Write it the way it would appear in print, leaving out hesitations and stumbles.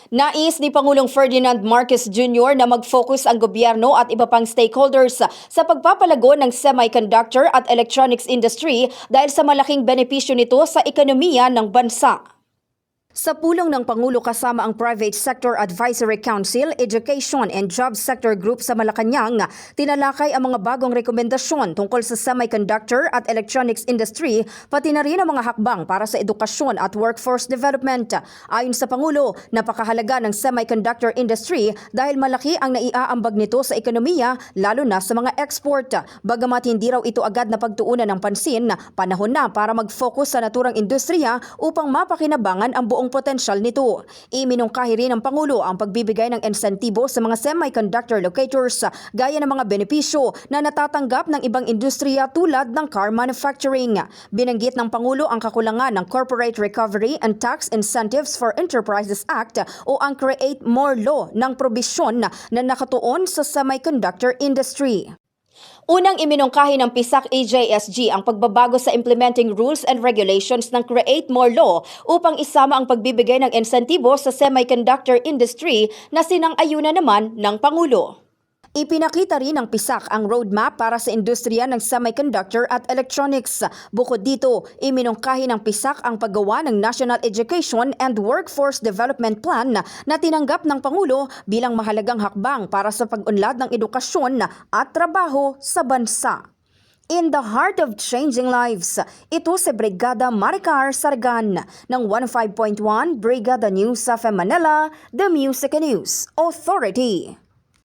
Nais ni Pangulong Ferdinand Marcos Jr. na mag-focus ang gobyerno at iba pang stakeholders sa pagpapalago ng semiconductor at electronics industry dahil sa malaking benepisyo nito sa ekonomiya ng bansa. Sa pulong ng Pangulo kasama ang Private Sector Advisory Council, Education and Job Sector Group sa Malacanang, tinalakay ang mga bagong rekomendasyon tungkol sa semiconductor at electronics industry, pati na rin ang mga hakbang para sa edukasyon at workforce development. Ayon sa Pangulo, napakahalaga ng semiconductor industry dahil malaki ang naiaambag nito sa ekonomiya, lalo na sa mga export. Bagamat hindi raw ito agad na pagtuunan ng pansin, panahon na para mag-focus sa naturang industriya upang mapakinabangan ang buong potensyal nito. Iminungkahi rin ng Pangulo ang pagbibigay ng insentibo sa mga semiconductor locators gaya ng mga benepisyo na natatanggap ng ibang industriya tulad ng car manufacturing. Binanggit ng Pangulo ang kakulangan ng Corporate Recovery and Tax Incentives for Enterprises Act o ang Create More Law ng probisyon na nakatuon sa semiconductor industry. Unang iminungkahi ng PISAC AJSG ang pagbabago sa implementing rules and regulations ng Create More Law upang isama ang pagbibigay ng insentibo sa semiconductor industry na sinang-ayunan naman ng Pangulo. Ipinakita rin ng PISAC ang roadmap para sa industriya ng semiconductor at electronics. Bukod dito, iminungkahi ng PISAC ang paggawa ng National Education and Workforce Development Plan na tinanggap ng Pangulo bilang mahalagang hakbang para sa pag-unlad ng edukasyon at trabaho sa bansa. In the heart of changing lives, ito si Brigada Maricar Sargan ng 105.1 Brigada News of Manila, The Music and News Authority.